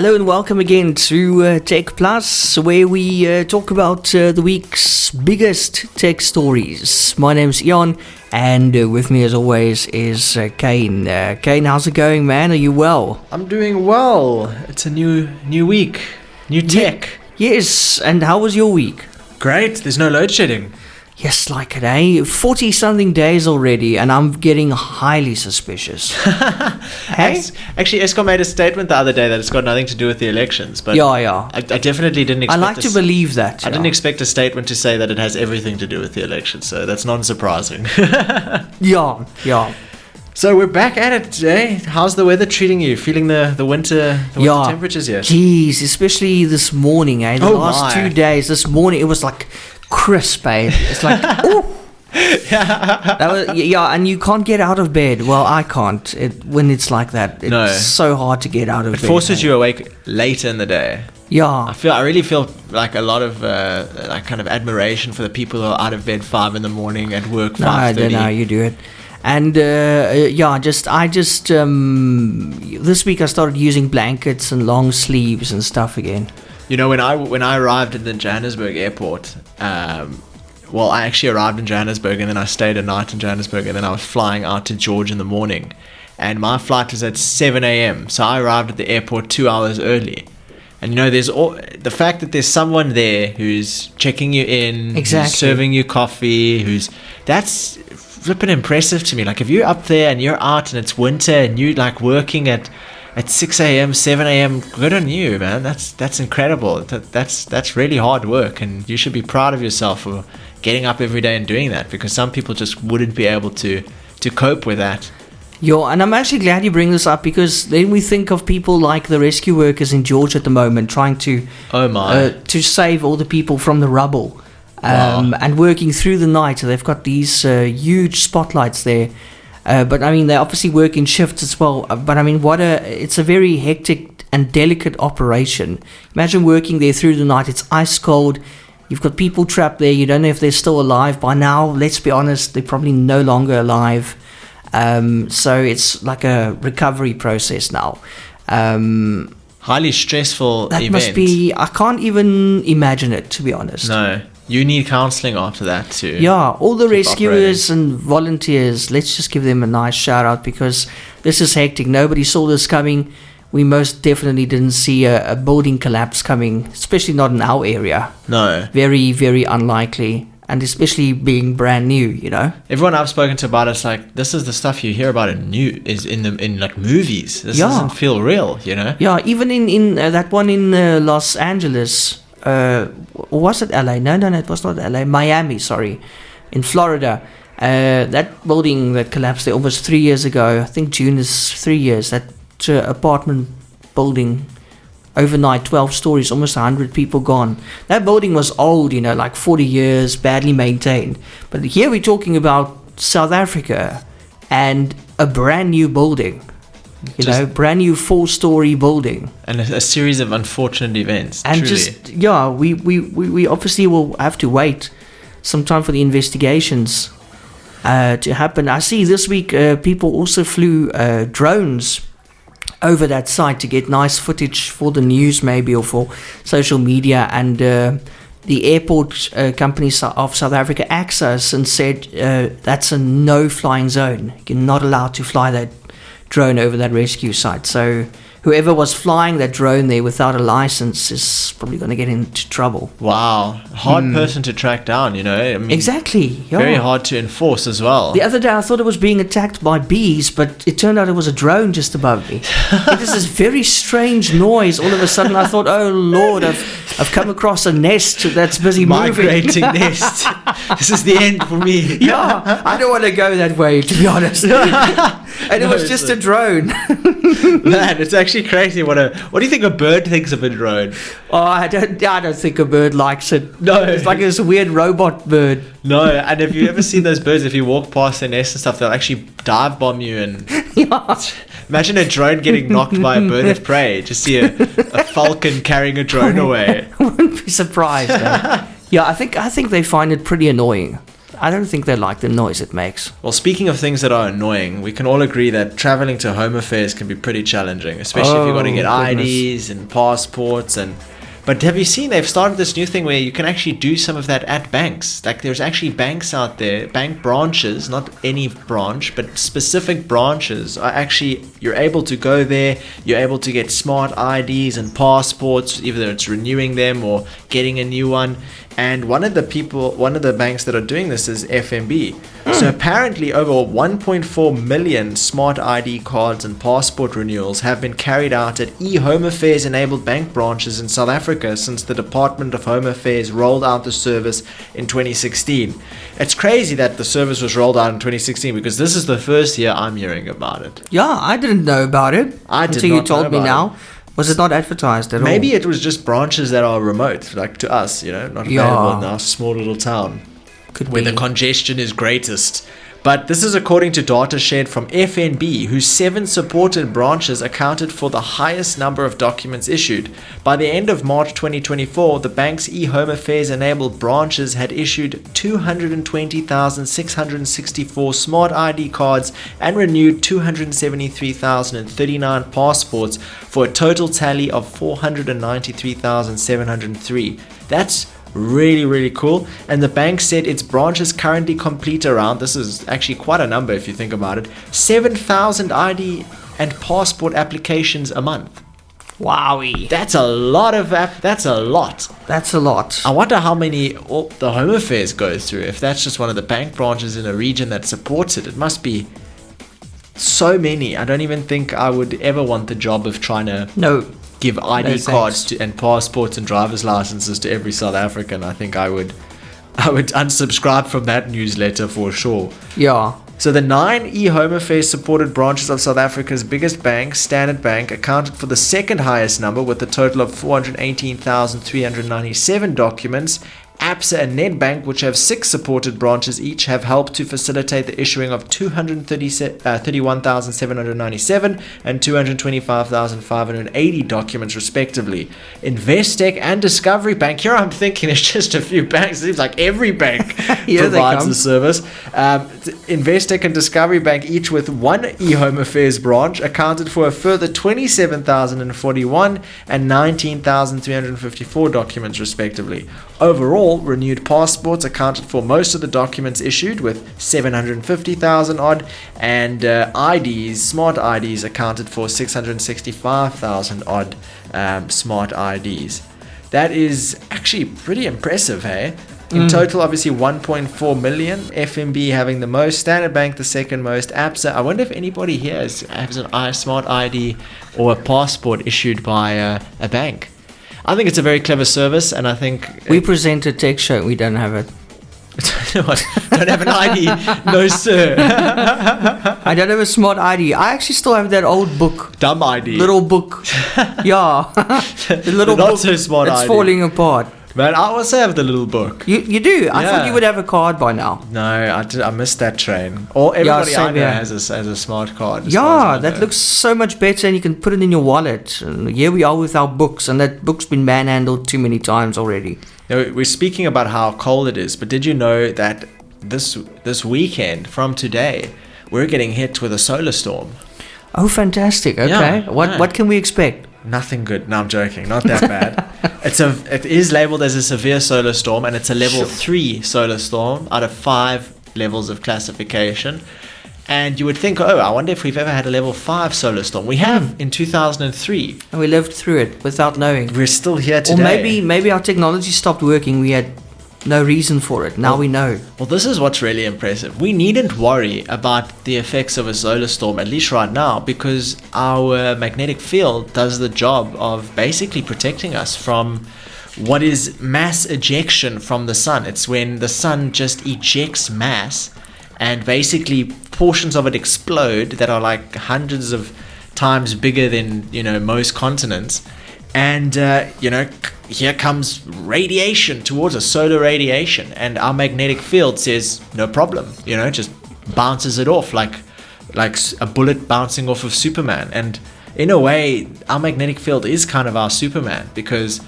Hello and welcome again to TechPlus, where we talk about the week's biggest tech stories. My name's Eon, and with me as always is Kaine. Kaine, how's it going, man? Are you well? I'm doing well. It's a new week, new tech. Yes, and how was your week? Great, there's no load shedding. Yes, like it, eh? 40-something days already, and I'm getting highly suspicious. Hey? Actually, Eskom made a statement the other day that it's got nothing to do with the elections. But Yeah. I definitely didn't expect I like to believe that. I didn't expect a statement to say that it has everything to do with the election, so that's non-surprising. Yeah. So we're back at it today. How's the weather treating you? Feeling the winter temperatures yet? Jeez, especially this morning, eh? The last 2 days, this morning, it was like crisp, eh? It's like, ooh. Yeah, and you can't get out of bed. Well, I can't when it's like that. It's so hard to get out of bed. It forces you awake later in the day. Yeah. I really feel like a lot of like kind of admiration for the people who are out of bed 5 in the morning and work 5:30. No, I don't know, you do it. And I just this week I started using blankets and long sleeves and stuff again. You know, when I arrived at the Johannesburg airport, well, I actually arrived in Johannesburg and then I stayed a night in Johannesburg and then I was flying out to George in the morning, and my flight was at 7 a.m. So I arrived at the airport 2 hours early. And you know, there's the fact that there's someone there who's checking you in, exactly, who's serving you coffee, that's flipping impressive to me. Like, if you're up there and you're out and it's winter and you like working at 6 a.m., 7 a.m., good on you, man. That's incredible. That's really hard work, and you should be proud of yourself for getting up every day and doing that, because some people just wouldn't be able to cope with that. Yeah, and I'm actually glad you bring this up, because then we think of people like the rescue workers in George at the moment trying to to save all the people from the rubble. And working through the night. They've got these huge spotlights there. But I mean, they obviously work in shifts as well. But I mean, it's a very hectic and delicate operation. Imagine working there through the night. It's ice cold. You've got people trapped there. You don't know if they're still alive. By now, let's be honest, they're probably no longer alive. So it's like a recovery process now. Highly stressful that event. Must be, I can't even imagine it, to be honest. No. You need counselling after that too. Yeah, all the rescuers and volunteers, let's just give them a nice shout out, because this is hectic. Nobody saw this coming. We most definitely didn't see a building collapse coming, especially not in our area. No. Very, very unlikely. And especially being brand new, you know. Everyone I've spoken to about it's like, this is the stuff you hear about in like movies. This doesn't feel real, you know. Yeah, even in that one in Los Angeles. Was it LA? No, it was not LA. Miami, sorry, in Florida. That building that collapsed there almost 3 years ago. I think June is 3 years. That apartment building, overnight, 12 stories, almost 100 people gone. That building was old, you know, like 40 years, badly maintained. But here we're talking about South Africa and a brand new building. You know, brand new 4-story building, and a series of unfortunate events. And truly. we obviously will have to wait some time for the investigations to happen. I see this week people also flew drones over that site to get nice footage for the news, maybe, or for social media. And the airport company of South Africa asked us and said that's a no-flying zone. You're not allowed to fly that drone over that rescue site. So whoever was flying that drone there without a license is probably going to get into trouble. Wow. Hard person to track down, you know. I mean, exactly. Yeah. Very hard to enforce as well. The other day I thought it was being attacked by bees, but it turned out it was a drone just above me. It was this very strange noise. All of a sudden I thought, oh Lord, I've come across a nest that's busy migrating nest. This is the end for me. Yeah, I don't want to go that way, to be honest. And it was just a drone. Man, it's actually crazy. What do you think a bird thinks of a drone? Oh, I don't think a bird likes it. No, it's like this weird robot bird. No, and have you ever seen those birds? If you walk past their nest and stuff, they'll actually dive bomb you. And imagine a drone getting knocked by a bird of prey. Just see a falcon carrying a drone away. I wouldn't be surprised. Yeah, I think they find it pretty annoying. I don't think they like the noise it makes. Well, speaking of things that are annoying, we can all agree that traveling to home affairs can be pretty challenging, especially if you've got to get IDs and passports and... But have you seen they've started this new thing where you can actually do some of that at banks? Like there's actually banks out there, bank branches, not any branch, but specific branches are actually, you're able to go there, you're able to get smart IDs and passports, either it's renewing them or getting a new one. And one of the banks that are doing this is FNB. So apparently over 1.4 million smart ID cards and passport renewals have been carried out at e-Home Affairs enabled bank branches in South Africa since the Department of Home Affairs rolled out the service in 2016. It's crazy that the service was rolled out in 2016 because this is the first year I'm hearing about it. Yeah, I didn't know about it until you told me now. Was it not advertised at all? Maybe it was just branches that are remote, like to us, not available in our small little town. Where the congestion is greatest. But this is according to data shared from FNB, whose 7 supported branches accounted for the highest number of documents issued. By the end of March 2024, the bank's e-Home Affairs enabled branches had issued 220,664 smart ID cards and renewed 273,039 passports for a total tally of 493,703. That's really, really cool. And the bank said its branches currently complete around, this is actually quite a number if you think about it, 7,000 ID and passport applications a month. Wowie. That's a lot of that's a lot. That's a lot. I wonder how many the Home Affairs goes through. If that's just one of the bank branches in a region that supports it, it must be so many. I don't even think I would ever want the job of trying to give ID cards and passports and driver's licenses to every South African. I think I would unsubscribe from that newsletter for sure. Yeah. So the 9 e-Home Affairs supported branches of South Africa's biggest bank, Standard Bank, accounted for the second highest number with a total of 418,397 documents. ABSA and Nedbank, which have 6 supported branches each, have helped to facilitate the issuing of 231,797 and 225,580 documents respectively. Investec and Discovery Bank, here I'm thinking it's just a few banks, it seems like every bank provides the service. Investec and Discovery Bank, each with 1 e-Home Affairs branch, accounted for a further 27,041 and 19,354 documents respectively. Overall, renewed passports accounted for most of the documents issued with 750,000 odd, and IDs, smart IDs, accounted for 665,000 odd smart IDs. That is actually pretty impressive, hey? In total, obviously 1.4 million, FNB having the most, Standard Bank the second most, ABSA. I wonder if anybody here has a smart ID or a passport issued by a bank. I think it's a very clever service, and I think... We present a tech show, we don't have it. Don't have an ID? No, sir. I don't have a smart ID. I actually still have that old book. Dumb ID. Little book. Yeah. The little book so smart that's ID. falling apart. Man, I also have the little book. You do? I thought you would have a card by now. No, I missed that train. Everybody I know has a smart card. Yeah, that looks so much better, and you can put it in your wallet. And here we are with our books, and that book's been manhandled too many times already. We're speaking about how cold it is, but did you know that this weekend, from today, we're getting hit with a solar storm? Oh, fantastic. Okay. Yeah, what can we expect? Nothing good. No, I'm joking. Not that bad. It is labeled as a severe solar storm, and it's a level 3 solar storm out of 5 levels of classification. And you would think, I wonder if we've ever had a level 5 solar storm. We have in 2003. And we lived through it without knowing. We're still here today. Or maybe our technology stopped working. We had no reason for it. Now we know. Well, this is what's really impressive. We needn't worry about the effects of a solar storm, at least right now, because our magnetic field does the job of basically protecting us from what is mass ejection from the sun. It's when the sun just ejects mass and basically portions of it explode that are like hundreds of times bigger than, most continents. And, here comes radiation towards us, solar radiation. And our magnetic field says, no problem, just bounces it off like a bullet bouncing off of Superman. And in a way, our magnetic field is kind of our Superman, because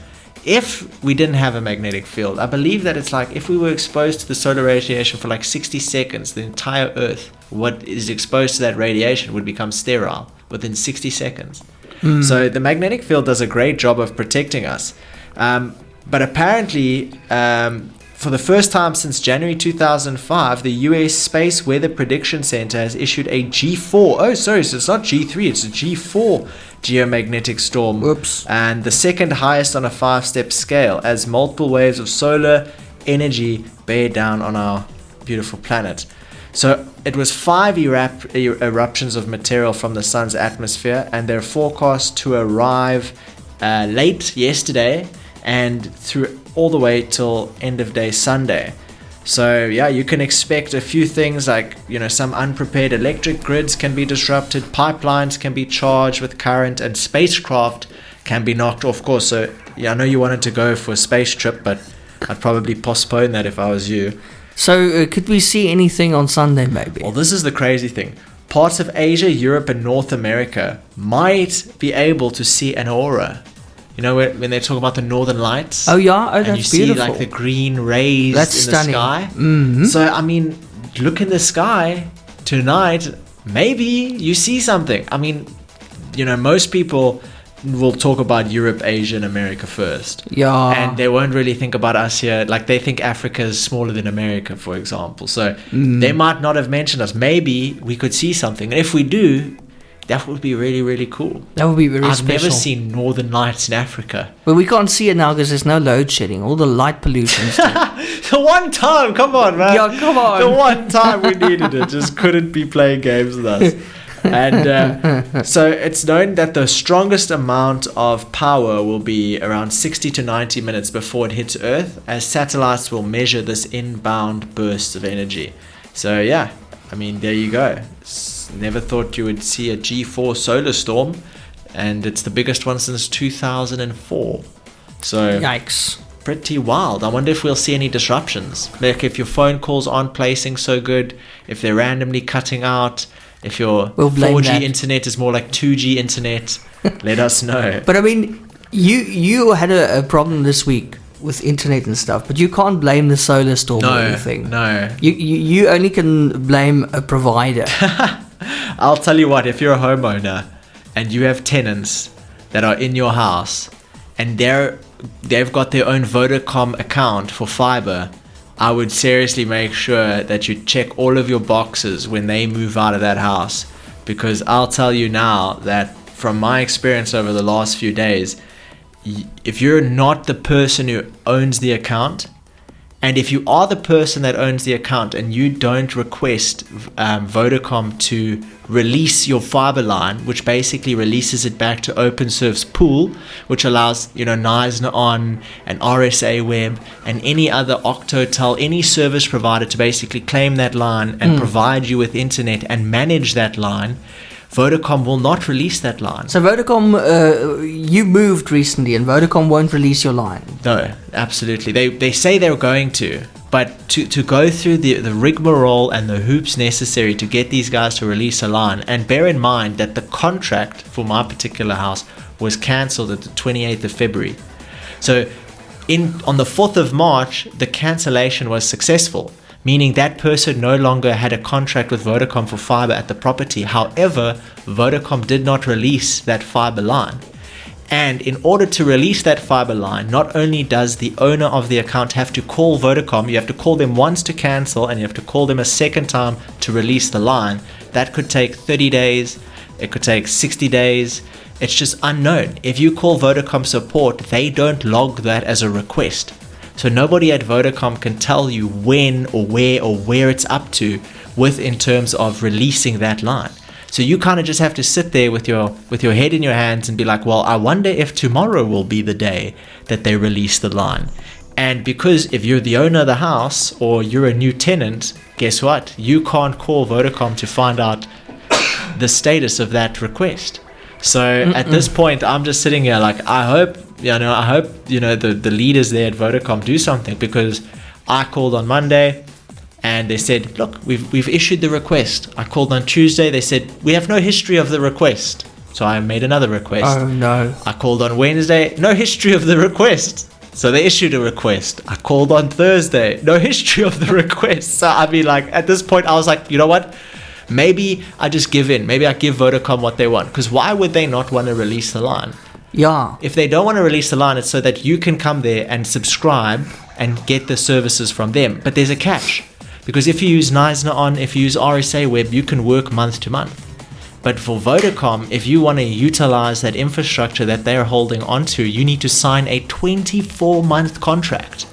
if we didn't have a magnetic field, I believe that it's like if we were exposed to the solar radiation for like 60 seconds, the entire Earth, what is exposed to that radiation would become sterile within 60 seconds. So the magnetic field does a great job of protecting us. But apparently, for the first time since January 2005, the US Space Weather Prediction Center has issued a G4. Oh, sorry, so it's not G3, it's a G4 geomagnetic storm. Whoops. And the second highest on a 5-step scale, as multiple waves of solar energy bear down on our beautiful planet. So it was 5 eruptions of material from the sun's atmosphere, and they're forecast to arrive late yesterday and through all the way till end of day Sunday. So yeah, you can expect a few things like, some unprepared electric grids can be disrupted, pipelines can be charged with current, and spacecraft can be knocked off course. So yeah, I know you wanted to go for a space trip, but I'd probably postpone that if I was you. So could we see anything on Sunday maybe? Well, this is the crazy thing. Parts of Asia, Europe, and North America might be able to see an aurora. When they talk about the northern lights. Oh yeah, and that's you beautiful. See like the green rays in stunning. The sky. Mm-hmm. So I mean, look in the sky tonight. Maybe you see something. I mean, most people will talk about Europe, Asia, and America first. Yeah. And they won't really think about us here. Like they think Africa is smaller than America, for example. So they might not have mentioned us. Maybe we could see something. And if we do, that would be really, really cool. That would be very I've special. never seen northern lights in Africa. Well, we can't see it now because there's no load shedding. All the light pollution. The one time, come on, man. Yeah, come on. The one time we needed it, just couldn't be playing games with us. And so it's known that the strongest amount of power will be around 60 to 90 minutes before it hits Earth, as satellites will measure this inbound burst of energy. So yeah, I mean, there you go. Never thought you would see a G4 solar storm, and it's the biggest one since 2004. So yikes. Pretty wild. I wonder if we'll see any disruptions. Like if your phone calls aren't placing so good, if they're randomly cutting out, if your 4G internet is more like 2G internet, let us know. But I mean, you had a problem this week with internet and stuff, but you can't blame the solar storm or anything. No. You only can blame a provider. I'll tell you what, if you're a homeowner and you have tenants that are in your house and they've got their own Vodacom account for fiber, I would seriously make sure that you check all of your boxes when they move out of that house, because I'll tell you now that from my experience over the last few days, if you're not the person who owns the account, and if you are the person that owns the account and you don't request Vodacom to release your fiber line, which basically releases it back to OpenServe's pool, which allows, NISNA on and RSA Web and any other Octotel, any service provider to basically claim that line and provide you with internet and manage that line, Vodacom will not release that line. So Vodacom, you moved recently and Vodacom won't release your line? No, absolutely. They say they're going to, but to go through the rigmarole and the hoops necessary to get these guys to release a line, and bear in mind that the contract for my particular house was cancelled at the 28th of February. So on the 4th of March, the cancellation was successful, meaning that person no longer had a contract with Vodacom for fiber at the property. However, Vodacom did not release that fiber line. And in order to release that fiber line, not only does the owner of the account have to call Vodacom, you have to call them once to cancel, and you have to call them a second time to release the line. That could take 30 days, it could take 60 days. It's just unknown. If you call Vodacom support, they don't log that as a request. So nobody at Vodacom can tell you when or where it's up to in terms of releasing that line. So you kind of just have to sit there with your head in your hands and be like, well, I wonder if tomorrow will be the day that they release the line. And because if you're the owner of the house or you're a new tenant, guess what? You can't call Vodacom to find out the status of that request. So at this point, I'm just sitting here like, I hope the leaders there at Vodacom do something, because I called on Monday and they said, look, we've issued the request. I called on Tuesday. They said, we have no history of the request. So I made another request. Oh, no. I called on Wednesday. No history of the request. So they issued a request. I called on Thursday. No history of the request. So I mean, like, at this point, I was like, you know what? Maybe I just give in. Maybe I give Vodacom what they want. Because why would they not want to release the line? Yeah. If they don't want to release the line, it's so that you can come there and subscribe and get the services from them. But there's a catch. Because if you use Neisner On, if you use RSA Web, you can work month to month. But for Vodacom, if you want to utilize that infrastructure that they're holding onto, you need to sign a 24-month contract.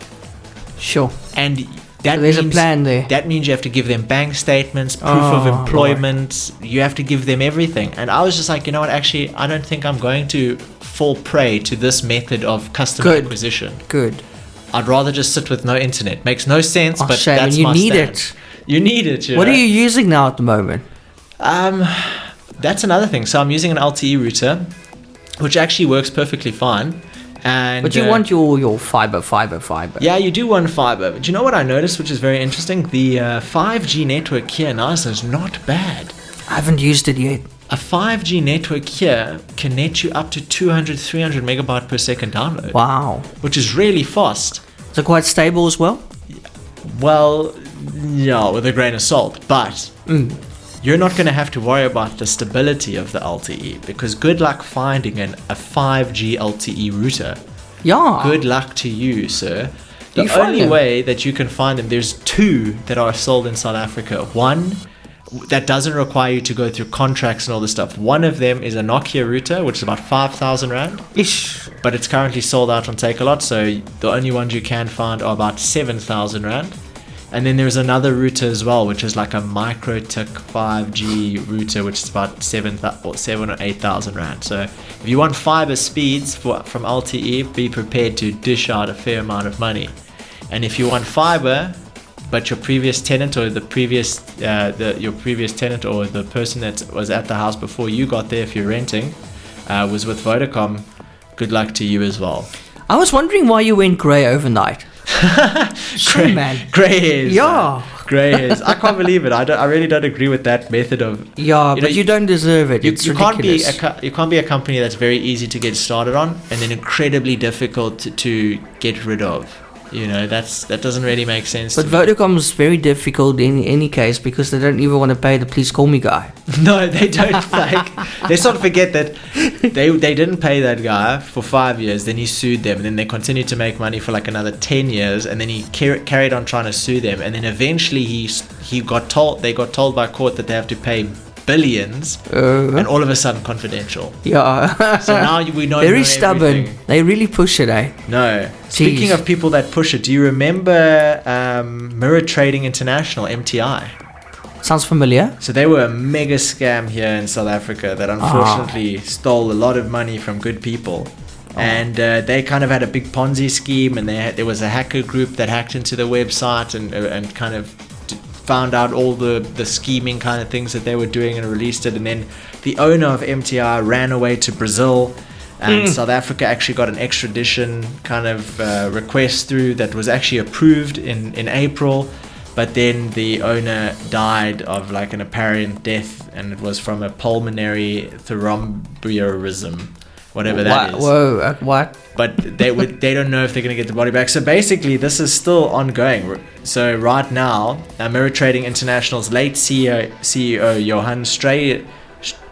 Sure. And that so there's means, a plan there. That means you have to give them bank statements, proof of employment. Lord. You have to give them everything. And I was just like, you know what? Actually, I don't think I'm going to fall prey to this method of customer acquisition. Good. I'd rather just sit with no internet. Makes no sense, but shame. that's you my need stand. it. You need it. What are you using now at the moment? That's another thing. So I'm using an LTE router, which actually works perfectly fine. And but you want your fiber. Yeah, you do want fiber. But you know what I noticed, which is very interesting? The 5G network here in Iceland is not bad. I haven't used it yet. A 5G network here can net you up to 200, 300 megabyte per second download. Wow. Which is really fast. Is it quite stable as well? Well, no, with a grain of salt. But you're not going to have to worry about the stability of the LTE, because good luck finding a 5G LTE router. Yeah. Good luck to you, sir. The only way that you can find them, there's two that are sold in South Africa. One that doesn't require you to go through contracts and all this stuff. One of them is a Nokia router, which is about 5,000 Rand. Ish. But it's currently sold out on Takealot, so the only ones you can find are about 7,000 Rand. And then there's another router as well, which is like a MikroTik 5G router, which is about 7 or 8,000 Rand. So if you want fiber speeds from LTE, be prepared to dish out a fair amount of money. And if you want fiber, but your previous tenant or your previous tenant or the person that was at the house before you got there, if you're renting, was with Vodacom, good luck to you as well. I was wondering why you went grey overnight. Grey hairs. Yeah. Grey hairs. I can't believe it. I really don't agree with that method of. Yeah, but you don't deserve it. It's ridiculous. You can't be a company that's very easy to get started on and then incredibly difficult to get rid of. You know, that doesn't really make sense. But Vodacom's very difficult in any case because they don't even want to pay the please call me guy. No, they don't. They sort of forget that they didn't pay that guy for 5 years. Then he sued them, and then they continued to make money for like another 10 years, and then he carried on trying to sue them, and then eventually they got told by court that they have to pay billions, and all of a sudden confidential. Yeah. So now we know. Very stubborn. Everything. They really push it, eh? No. Jeez. Speaking of people that push it, do you remember Mirror Trading International, MTI? Sounds familiar. So they were a mega scam here in South Africa that unfortunately stole a lot of money from good people. And they kind of had a big Ponzi scheme, and there was a hacker group that hacked into the website and kind of found out all the scheming kind of things that they were doing and released it. And then the owner of MTI ran away to Brazil, and South Africa actually got an extradition kind of request through that was actually approved in April. But then the owner died of like an apparent death, and it was from a pulmonary thromboembolism, whatever that is. Whoa, what? But they don't know if they're going to get the body back. So basically, this is still ongoing. So right now, Mirror Trading International's late CEO Johan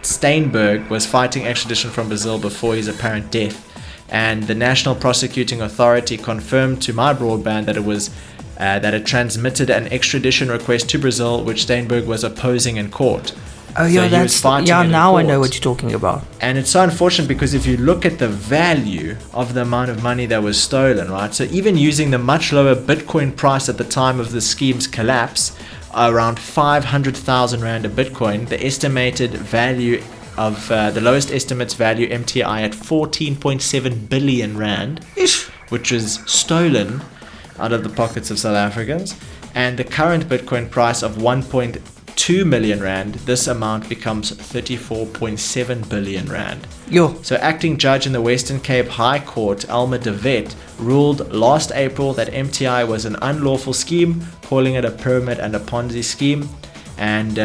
Steinberg was fighting extradition from Brazil before his apparent death. And the National Prosecuting Authority confirmed to my broadband that it transmitted an extradition request to Brazil, which Steinberg was opposing in court. Oh, yeah, so now I know what you're talking about. And it's so unfortunate because if you look at the value of the amount of money that was stolen, right? So even using the much lower Bitcoin price at the time of the scheme's collapse, around 500,000 Rand a Bitcoin, the estimated value of the lowest estimates value MTI at 14.7 billion Rand, which was stolen out of the pockets of South Africans. And the current Bitcoin price of 1.2 million Rand, this amount becomes 34.7 billion Rand. So acting judge in the Western Cape High Court, Alma de Wet, ruled last April that MTI was an unlawful scheme, calling it a pyramid and a Ponzi scheme. And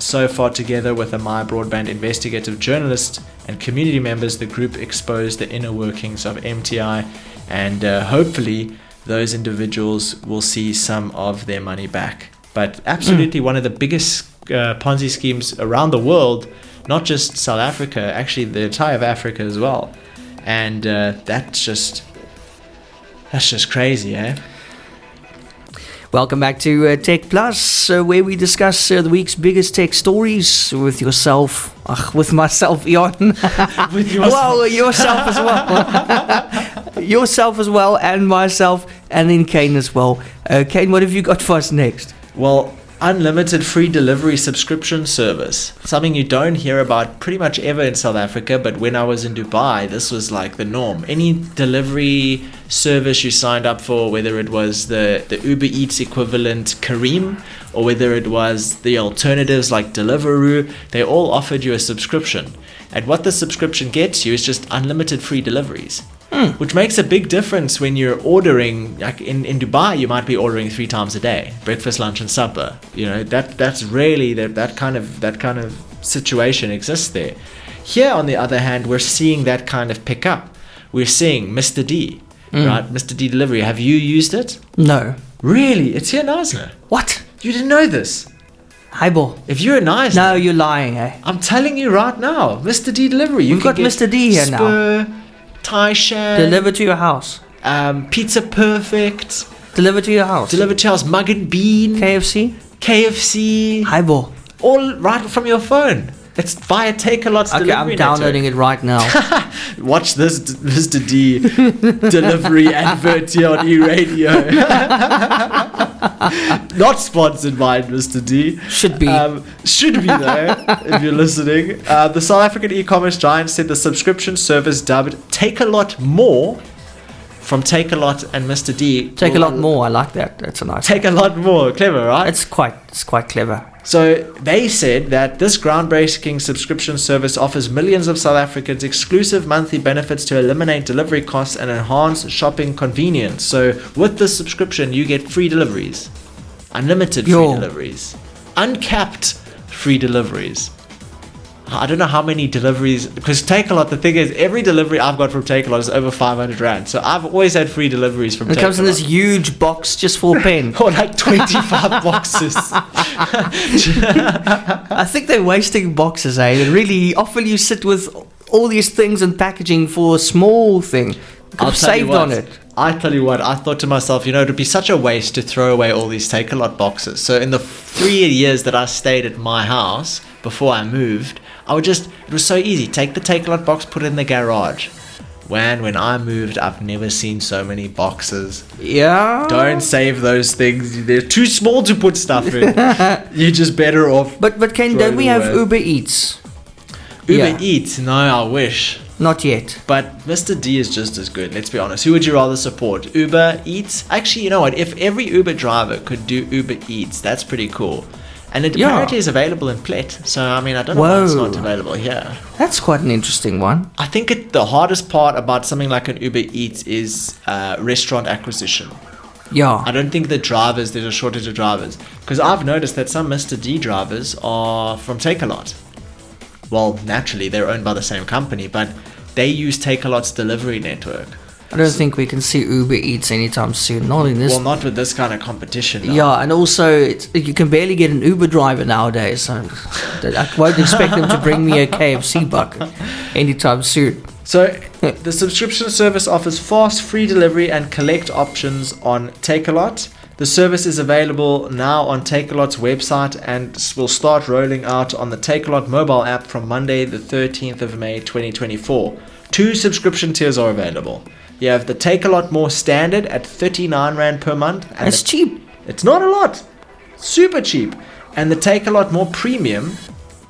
so far, together with a My Broadband investigative journalist and community members, the group exposed the inner workings of MTI and hopefully those individuals will see some of their money back. But absolutely one of the biggest Ponzi schemes around the world, not just South Africa, actually the entire of Africa as well. And that's just crazy, eh? Welcome back to TechPlus, where we discuss the week's biggest tech stories with with myself, Eon. With yourself. Well, yourself as well. Yourself as well, and myself, and then Kaine as well. Kaine, what have you got for us next? Well, unlimited free delivery subscription service. Something you don't hear about pretty much ever in South Africa, but when I was in Dubai, this was like the norm. Any delivery service you signed up for, whether it was the Uber Eats equivalent Careem, or whether it was the alternatives like Deliveroo, they all offered you a subscription. And what the subscription gets you is just unlimited free deliveries. Which makes a big difference when you're ordering. Like in Dubai, you might be ordering 3 times a day, breakfast, lunch, and supper. You know, that's really that kind of situation exists there. Here, on the other hand, we're seeing that kind of pick up. We're seeing Mr. D, right? Mr. D Delivery. Have you used it? No. Really? It's here in Oslo. What? You didn't know this? Highball. If you're in Oslo, No, you're lying, eh? I'm telling you right now, Mr. D Delivery. We've got Mr. D here now. Taishan, Delivered to your house. Pizza Perfect, Delivered to your house. delivered to your house, Mug and Bean, KFC, Highball. all right from your phone. It's via Take-A-Lot's Okay, delivery I'm downloading it right now. Watch this Mr. D delivery advert here on eRadio. Not sponsored by Mr. D. Should be. Should be though, if you're listening. The South African e-commerce giant said the subscription service dubbed Take-A-Lot More from Take-A-Lot and Mr. D. Take a lot more. I like that. That's a nice. Take a lot more. Clever, right? It's quite clever. So they said that this groundbreaking subscription service offers millions of South Africans exclusive monthly benefits to eliminate delivery costs and enhance shopping convenience. So with this subscription, you get free deliveries, unlimited free deliveries, uncapped free deliveries. I don't know how many deliveries, because Take-A-Lot, the thing is, every delivery I've got from Take-A-Lot is over 500 Rand. So I've always had free deliveries from Take-A-Lot. It comes in this huge box just for a pen. Or like 25 boxes. I think they're wasting boxes, eh? They really often you sit with all these things and packaging for a small thing. Could have saved on it. I tell you what, I thought to myself, it would be such a waste to throw away all these Take-A-Lot boxes. So in the 3 years that I stayed at my house before I moved, it was so easy. Take the Take-A-Lot box, put it in the garage. When I moved, I've never seen so many boxes. Yeah. Don't save those things. They're too small to put stuff in. You're just better off. But Ken, don't we have Uber Eats? Uber Eats? No, I wish. Not yet. But Mr. D is just as good, let's be honest. Who would you rather support? Uber Eats? Actually, you know what? If every Uber driver could do Uber Eats, that's pretty cool. And it apparently is available in Plet. So, I don't know why it's not available here. That's quite an interesting one. I think the hardest part about something like an Uber Eats is restaurant acquisition. Yeah. I don't think there's a shortage of drivers. Because I've noticed that some Mr. D drivers are from Take-A-Lot. Well, naturally, they're owned by the same company, but they use Take-A-Lot's delivery network. I don't think we can see Uber Eats anytime soon. Not in this. Well, not with this kind of competition. No. Yeah, and also you can barely get an Uber driver nowadays. So I won't expect them to bring me a KFC bucket anytime soon. So the subscription service offers fast, free delivery and collect options on Take-A-Lot. The service is available now on Take-A-Lot's website and will start rolling out on the Take-A-Lot mobile app from Monday, the 13th of May, 2024. 2 subscription tiers are available. You have the Take-A-Lot More Standard at 39 Rand per month. And that's cheap. It's not a lot. Super cheap. And the Take-A-Lot More Premium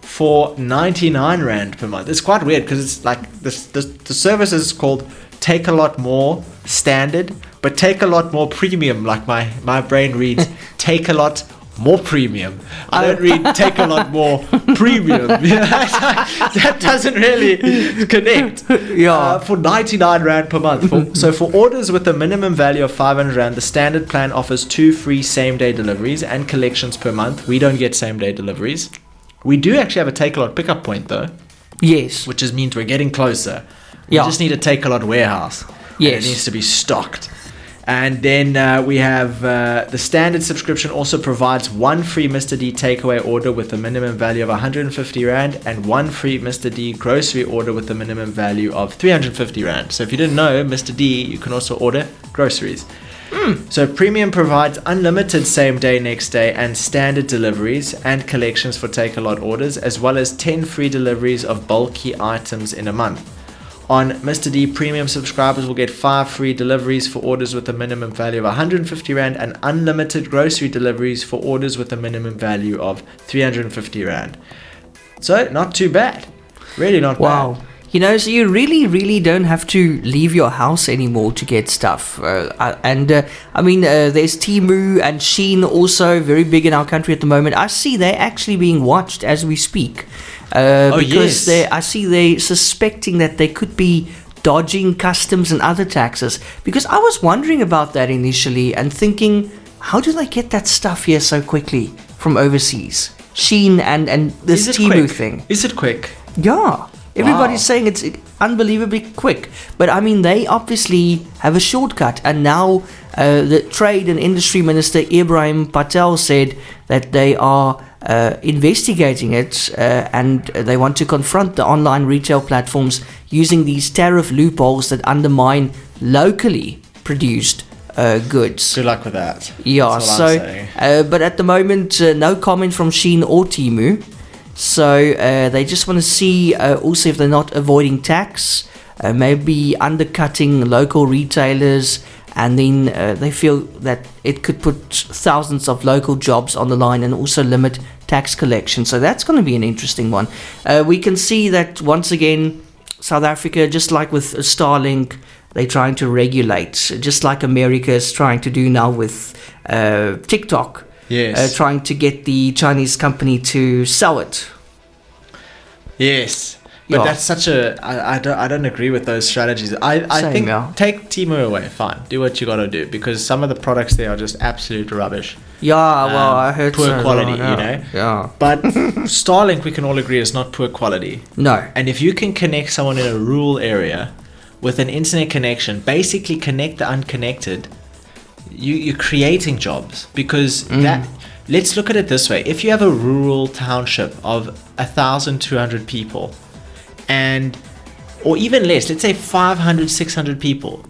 for 99 Rand per month. It's quite weird because it's like the service is called Take-A-Lot More Standard, but Take-A-Lot More Premium, like my brain reads Take-A-Lot More Premium. I don't read Take-A-Lot More Premium. That doesn't really connect. Yeah. For 99 Rand per month. So for orders with a minimum value of 500 Rand, the standard plan offers 2 free same-day deliveries and collections per month. We don't get same-day deliveries. We do actually have a Take-A-Lot pickup point though. Yes. Which means we're getting closer. We just need a Take-A-Lot warehouse. Yes. And it needs to be stocked. And then we have the standard subscription also provides one free Mr. D takeaway order with a minimum value of 150 Rand and one free Mr. D grocery order with a minimum value of 350 Rand. So if you didn't know, Mr. D, you can also order groceries. So Premium provides unlimited same day, next day and standard deliveries and collections for take-a-lot orders, as well as 10 free deliveries of bulky items in a month. On Mr. D, Premium subscribers will get 5 free deliveries for orders with a minimum value of 150 Rand and unlimited grocery deliveries for orders with a minimum value of 350 Rand. So, not too bad. Really not bad. Wow. You know, so you really don't have to leave your house anymore to get stuff. There's Temu and Shein also very big in our country at the moment. I see they're actually being watched as we speak. Because I see they suspecting that they could be dodging customs and other taxes. Because I was wondering about that initially and thinking, how do they get that stuff here so quickly from overseas? Shein and this Temu thing. Is it quick? Yeah. Everybody's saying it's unbelievably quick. But I mean, they obviously have a shortcut. And now the Trade and Industry Minister Ibrahim Patel said that they are investigating it and they want to confront the online retail platforms using these tariff loopholes that undermine locally produced goods. Good luck with that. Yeah, but at the moment, no comment from Shein or Temu. So they just want to see also if they're not avoiding tax, maybe undercutting local retailers, and then they feel that it could put thousands of local jobs on the line and also limit tax collection. So that's going to be an interesting one. We can see that once again, South Africa, just like with Starlink, they're trying to regulate, just like America is trying to do now with TikTok. Yes. Trying to get the Chinese company to sell it. Yes. But that's such a... I don't agree with those strategies. I think take Temu away, fine. Do what you got to do. Because some of the products there are just absolute rubbish. Yeah, well, I heard poor quality, well, you know? Yeah. But Starlink, we can all agree, is not poor quality. No. And if you can connect someone in a rural area with an internet connection, basically connect the unconnected, you're creating jobs. Because that... Let's look at it this way. If you have a rural township of 1,200 people, or even less, let's say 500, 600 people,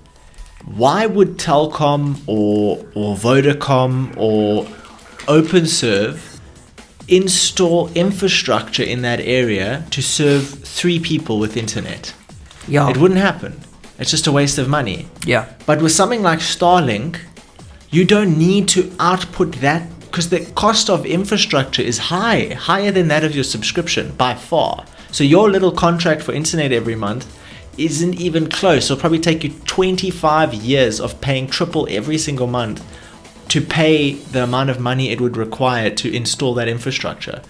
why would Telkom or Vodacom or OpenServe install infrastructure in that area to serve 3 people with internet? Yeah. It wouldn't happen. It's just a waste of money. Yeah. But with something like Starlink, you don't need to output that, because the cost of infrastructure is higher than that of your subscription by far. So your little contract for internet every month isn't even close. It'll probably take you 25 years of paying triple every single month to pay the amount of money it would require to install that infrastructure.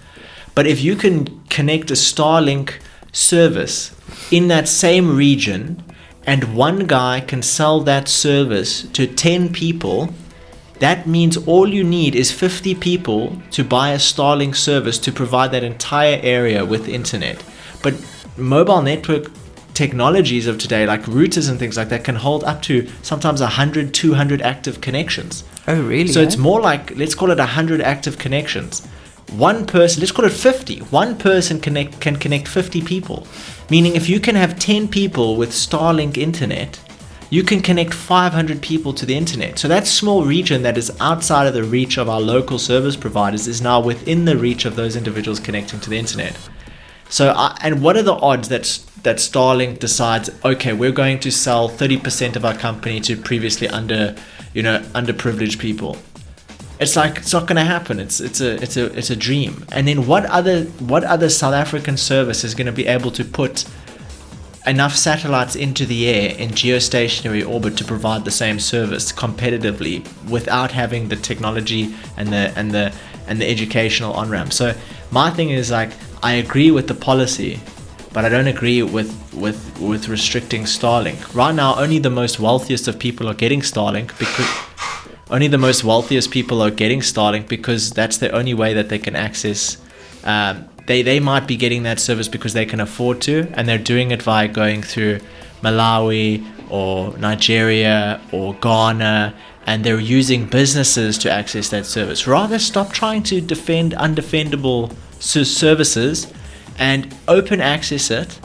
But if you can connect a Starlink service in that same region and one guy can sell that service to 10 people, that means all you need is 50 people to buy a Starlink service to provide that entire area with internet. But mobile network technologies of today, like routers and things like that, can hold up to sometimes 100, 200 active connections. Oh, really? So it's more like, let's call it 100 active connections. One person, let's call it 50. One person can connect 50 people. Meaning if you can have 10 people with Starlink internet, you can connect 500 people to the internet. So that small region that is outside of the reach of our local service providers is now within the reach of those individuals connecting to the internet. So, and what are the odds that Starlink decides, okay, we're going to sell 30% of our company to previously underprivileged people? It's like, it's not going to happen. It's a dream. And then what other South African service is going to be able to put enough satellites into the air in geostationary orbit to provide the same service competitively without having the technology and the educational on-ramp? So my thing is, like, I agree with the policy, but I don't agree with restricting Starlink. Right now, only the most wealthiest of people are getting Starlink because that's the only way that they can access. They might be getting that service because they can afford to, and they're doing it via going through Malawi or Nigeria or Ghana, and they're using businesses to access that service. Rather, stop trying to defend undefendable services and open access it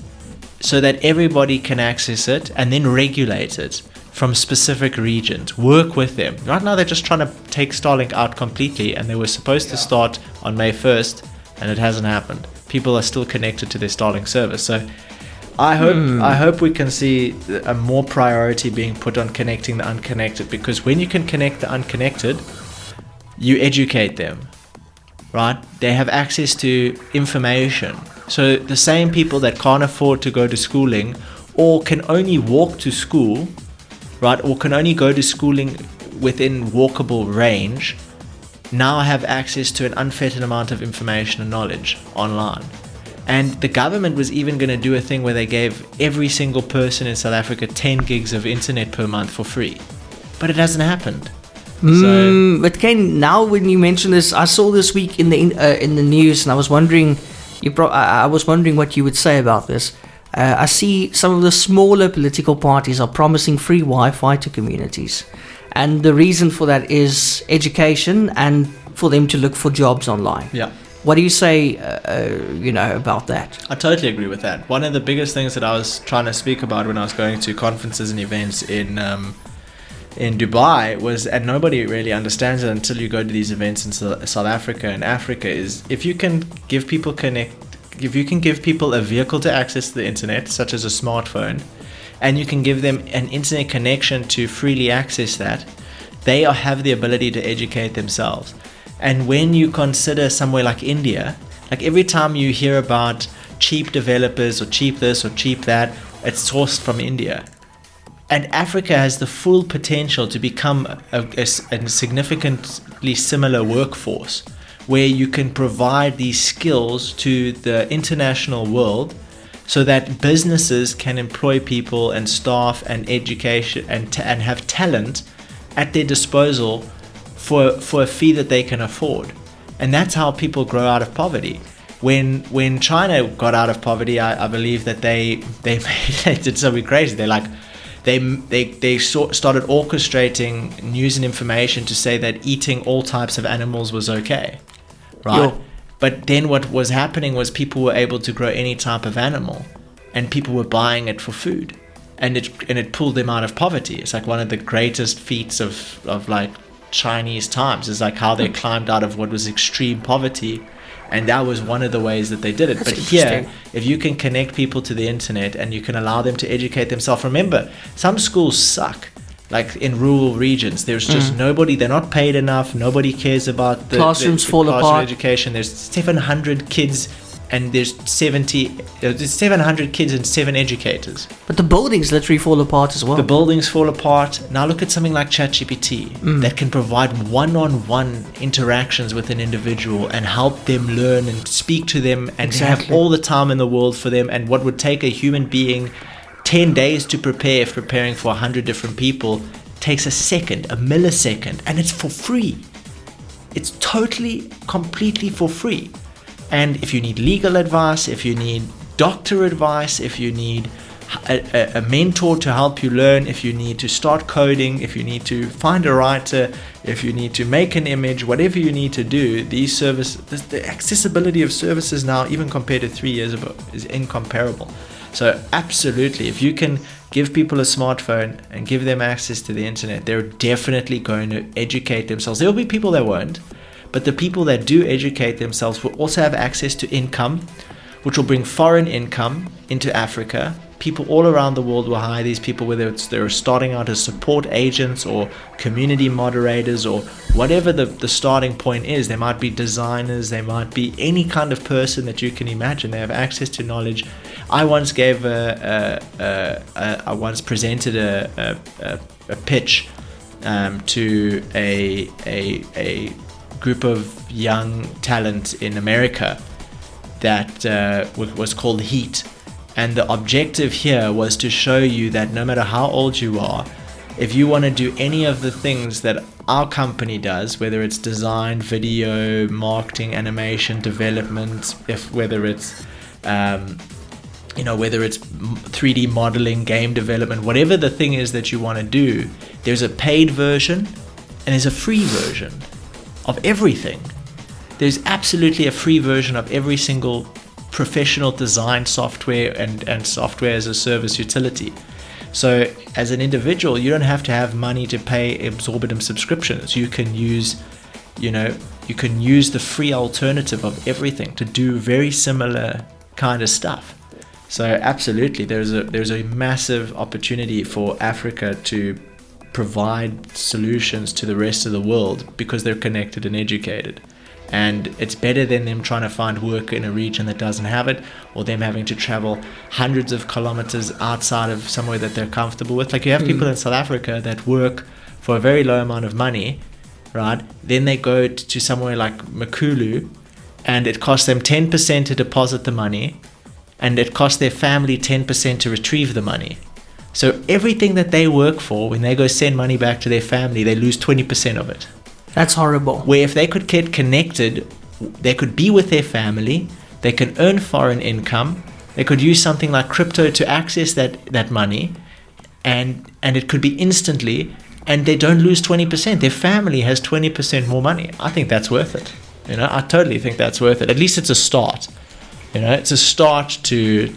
so that everybody can access it, and then regulate it from specific regions. Work with them. Right now they're just trying to take Starlink out completely, and they were supposed to start on May 1st, and it hasn't happened. People are still connected to their Starlink service. So I hope we can see a more priority being put on connecting the unconnected, because when you can connect the unconnected, you educate them, right? They have access to information. So the same people that can't afford to go to schooling, or can only walk to school, right, or can only go to schooling within walkable range, now have access to an unfettered amount of information and knowledge online. And the government was even going to do a thing where they gave every single person in South Africa 10 gigs of internet per month for free. But it hasn't happened. But Kaine, now when you mention this, I saw this week in the news, and I was wondering, what you would say about this. I see some of the smaller political parties are promising free Wi-Fi to communities, and the reason for that is education and for them to look for jobs online. Yeah. What do you say, about that? I totally agree with that. One of the biggest things that I was trying to speak about when I was going to conferences and events in Dubai was, and nobody really understands it until you go to these events in South Africa and Africa, is if you can give people a vehicle to access the internet, such as a smartphone, and you can give them an internet connection to freely access that, they have the ability to educate themselves. And when you consider somewhere like India, like every time you hear about cheap developers or cheap this or cheap that, it's sourced from India. And Africa has the full potential to become a significantly similar workforce, where you can provide these skills to the international world so that businesses can employ people and staff and education and have talent at their disposal for a fee that they can afford. And that's how people grow out of poverty. When China got out of poverty, I believe that they did something crazy. They started orchestrating news and information to say that eating all types of animals was okay, right? Yo. But then what was happening was people were able to grow any type of animal, and people were buying it for food, and it pulled them out of poverty. It's like one of the greatest feats of like Chinese times, is like how they climbed out of what was extreme poverty. And that was one of the ways that they did it. But here, if you can connect people to the internet and you can allow them to educate themselves, remember, some schools suck. Like in rural regions, there's just nobody, they're not paid enough, nobody cares about the classrooms fall classroom apart. Education. There's 700 kids and there's 700 kids and 7 educators. But the buildings literally fall apart as well. The buildings fall apart. Now look at something like ChatGPT that can provide one-on-one interactions with an individual and help them learn and speak to them and have all the time in the world for them. And what would take a human being 10 days to prepare, if preparing for 100 different people, takes a millisecond, and it's for free. It's totally, completely for free. And if you need legal advice, if you need doctor advice, if you need a mentor to help you learn, if you need to start coding, if you need to find a writer, if you need to make an image, whatever you need to do, the accessibility of services now, even compared to 3 years ago, is incomparable. So absolutely, if you can give people a smartphone and give them access to the internet, they're definitely going to educate themselves. There will be people that won't. But the people that do educate themselves will also have access to income, which will bring foreign income into Africa. People all around the world will hire these people, whether they're starting out as support agents or community moderators or whatever the starting point is. They might be designers, they might be any kind of person that you can imagine. They have access to knowledge. I once presented a pitch to a group of young talent in America that was called Heat, and the objective here was to show you that no matter how old you are, if you want to do any of the things that our company does, whether it's design, video, marketing, animation, development, whether it's whether it's 3D modeling, game development, whatever the thing is that you want to do, there's a paid version and there's a free version of everything. There's absolutely a free version of every single professional design software and software as a service utility. So as an individual, you don't have to have money to pay exorbitant subscriptions. You can use the free alternative of everything to do very similar kind of stuff. So absolutely, there's a massive opportunity for Africa to provide solutions to the rest of the world because they're connected and educated. And it's better than them trying to find work in a region that doesn't have it, or them having to travel hundreds of kilometers outside of somewhere that they're comfortable with. Like you have people in South Africa that work for a very low amount of money, right? Then they go to somewhere like Makulu, and it costs them 10% to deposit the money, and it costs their family 10% to retrieve the money. So everything that they work for, when they go send money back to their family, they lose 20% of it. That's horrible. Where if they could get connected, they could be with their family, they can earn foreign income, they could use something like crypto to access that money, and it could be instantly, and they don't lose 20%. Their family has 20% more money. I think that's worth it. I totally think that's worth it. At least it's a start. It's a start to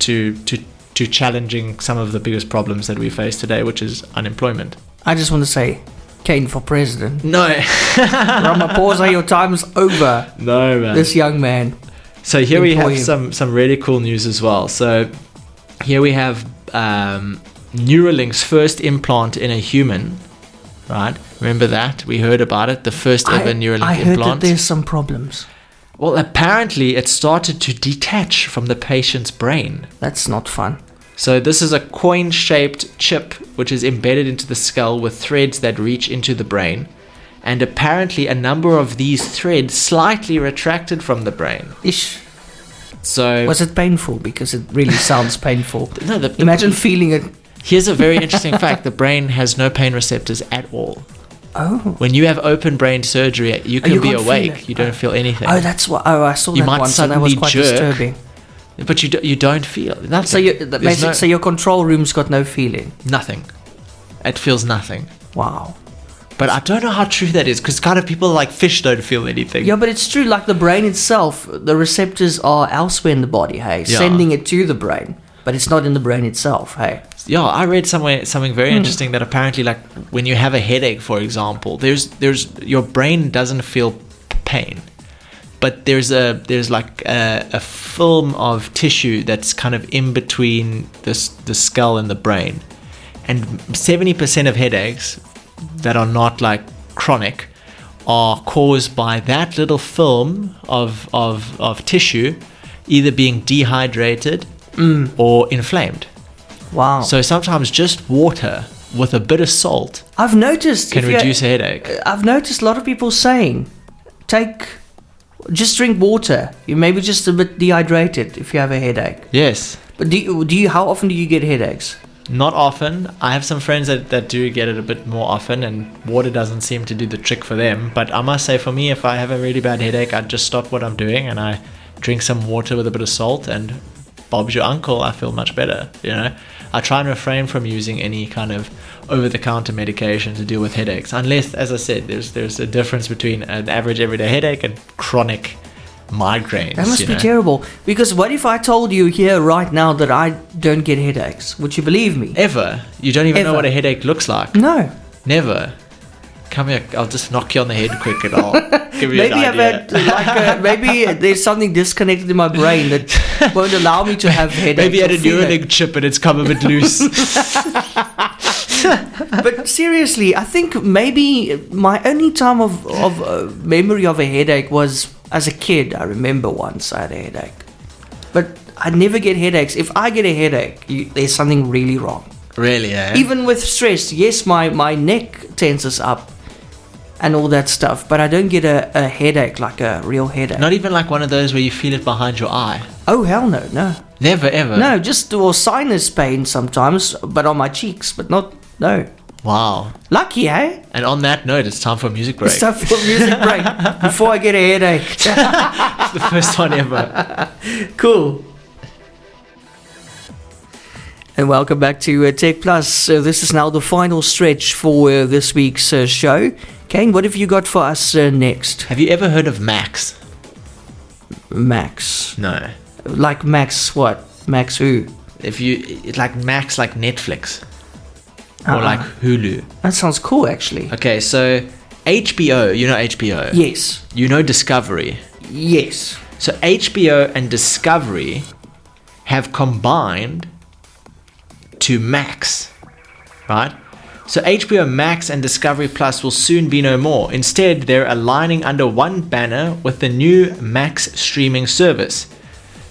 challenging some of the biggest problems that we face today, which is unemployment. I just want to say, Kaine for president. No. Ramaphosa, your time's over. No, man. This young man. So here we have some really cool news as well. So here we have Neuralink's first implant in a human, right? Remember that? We heard about it, the first ever Neuralink implant. I heard that there's some problems. Well, apparently it started to detach from the patient's brain. That's not fun. So this is a coin-shaped chip which is embedded into the skull with threads that reach into the brain. And apparently a number of these threads slightly retracted from the brain. Ish. So was it painful? Because it really sounds painful. No, imagine feeling it. Here's a very interesting fact. The brain has no pain receptors at all. Oh. When you have open brain surgery, you can be awake. You don't feel anything. Oh, that's what. Oh, I saw that once, and that was quite disturbing. But you don't feel nothing. So your control room's got no feeling. Nothing. It feels nothing. Wow. But I don't know how true that is, because kind of people like fish don't feel anything. Yeah, but it's true. Like the brain itself, the receptors are elsewhere in the body. Hey, sending it to the brain, but it's not in the brain itself. Hey. Yeah, I read somewhere something very interesting that apparently, like when you have a headache, for example, there's your brain doesn't feel pain. But there's like a film of tissue that's kind of in between the skull and the brain, and 70% of headaches that are not like chronic are caused by that little film of tissue either being dehydrated or inflamed. Wow! So sometimes just water with a bit of salt I've noticed can reduce a headache. I've noticed a lot of people saying, just drink water. You may be just a bit dehydrated if you have a headache. Yes. But do you? How often do you get headaches? Not often. I have some friends that do get it a bit more often, and water doesn't seem to do the trick for them. But I must say, for me, if I have a really bad headache, I just stop what I'm doing and I drink some water with a bit of salt, and Bob's your uncle, I feel much better. I try and refrain from using any kind of over-the-counter medication to deal with headaches, unless, as I said, there's a difference between an average everyday headache and chronic migraines. That must be terrible. Because what if I told you here right now that I don't get headaches? Would you believe me? Ever? You don't even know what a headache looks like? No. Never. Come here, I'll just knock you on the head quick and I'll give you an idea. Maybe there's something disconnected in my brain that won't allow me to have headaches. Maybe you had a Neuralink chip and it's come a bit loose. But seriously, I think maybe my only time of memory of a headache was as a kid. I remember once I had a headache. But I never get headaches. If I get a headache, there's something really wrong. Really, eh? Even with stress, yes, my neck tenses up and all that stuff, but I don't get a headache, like a real headache. Not even like one of those where you feel it behind your eye? Oh, hell no. Never, ever? No, just sinus pain sometimes, but on my cheeks, but no. Wow. Lucky, eh? And on that note, it's time for a music break. It's time for a music break before I get a headache. It's the first one ever. Cool. And welcome back to Tech Plus. So this is now the final stretch for this week's show. Kaine, what have you got for us next? Have you ever heard of Max? Max? No. Like Max what? Max who? It's like Max, like Netflix. Or like Hulu. That sounds cool, actually. Okay, so HBO, you know HBO? Yes. You know Discovery? Yes. So HBO and Discovery have combined to Max, right? So HBO Max and Discovery Plus will soon be no more. Instead, they're aligning under one banner with the new Max streaming service.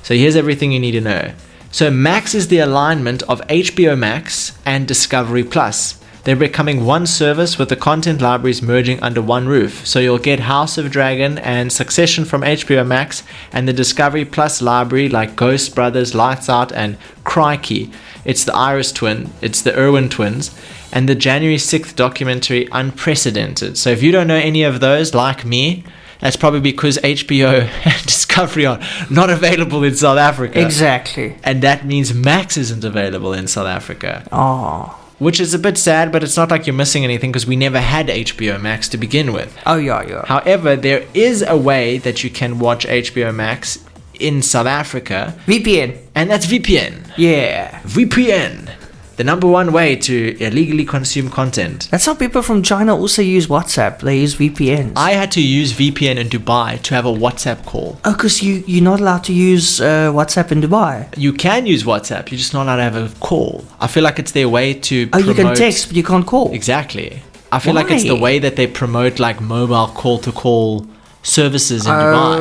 So here's everything you need to know. So Max is the alignment of HBO Max and Discovery Plus. They're becoming one service with the content libraries merging under one roof. So you'll get House of Dragon and Succession from HBO Max, and the Discovery Plus library like Ghost Brothers, Lights Out, and Crikey. It's the Iris twin, it's the Irwin twins, and the January 6th documentary Unprecedented. So if you don't know any of those, like me, that's probably because HBO and Discovery are not available in South Africa. Exactly. And that means Max isn't available in South Africa. Oh. Which is a bit sad, but it's not like you're missing anything because we never had HBO Max to begin with. Oh, yeah. However, there is a way that you can watch HBO Max in South Africa. VPN. And that's VPN. Yeah. VPN. The number one way to illegally consume content. That's how people from China also use WhatsApp. They use VPNs. I had to use VPN in Dubai to have a WhatsApp call. Oh, because you're not allowed to use WhatsApp in Dubai. You can use WhatsApp, you're just not allowed to have a call. I feel like it's their way to promote... you can text, but you can't call. Exactly. I feel like it's the way that they promote like mobile call-to-call services in Dubai.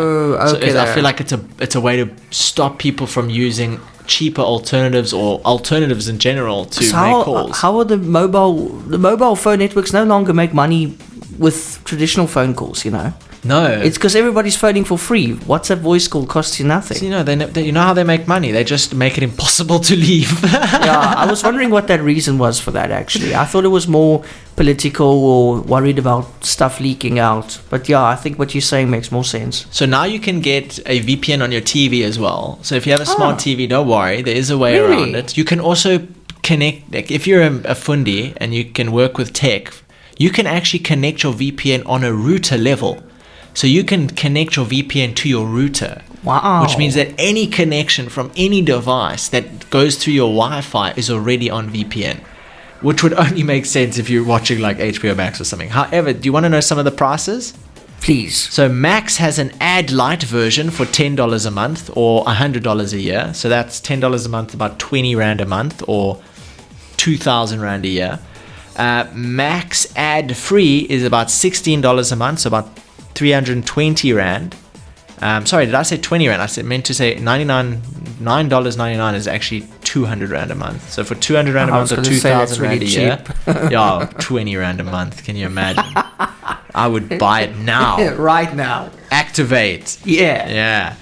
Okay. So I feel like it's a way to stop people from using cheaper alternatives or alternatives in general to make calls. How are the mobile phone networks no longer make money with traditional phone calls, you know? No. It's because everybody's phoning for free. WhatsApp voice call costs you nothing. So, you know how they make money? They just make it impossible to leave. Yeah, I was wondering what that reason was for that, actually. I thought it was more political or worried about stuff leaking out. But yeah, I think what you're saying makes more sense. So now you can get a VPN on your TV as well. So if you have a smart TV, don't worry. There is a way around it. You can also connect, like if you're a fundi and you can work with tech, you can actually connect your VPN on a router level. So you can connect your VPN to your router. Wow. Which means that any connection from any device that goes through your Wi-Fi is already on VPN. Which would only make sense if you're watching like HBO Max or something. However, do you want to know some of the prices? Please. So Max has an ad light version for $10 a month or $100 a year. So that's $10 a month, about 20 Rand a month or 2,000 Rand a year. Max ad free is about $16 a month, so about 320 Rand. Sorry, did I say 20 Rand? I meant to say $9.99 is actually 200 Rand a month. So for 200 Rand a month or 2,000 Rand a year, yeah, 20 Rand a month. Can you imagine? I would buy it now. Right now. Activate. Yeah.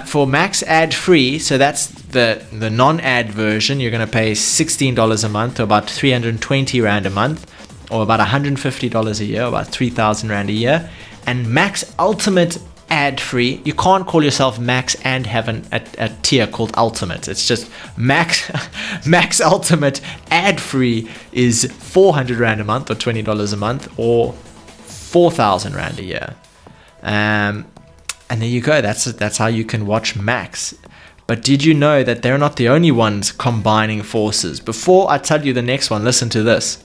For Max ad free, so that's the non-ad version, you're going to pay $16 a month or about 320 Rand a month or about $150 a year, about 3,000 Rand a year. And Max Ultimate ad-free, you can't call yourself Max and have a tier called Ultimate. It's just Max Ultimate ad-free is 400 Rand a month or $20 a month or 4,000 Rand a year. And there you go. That's how you can watch Max. But did you know that they're not the only ones combining forces? Before I tell you the next one, listen to this.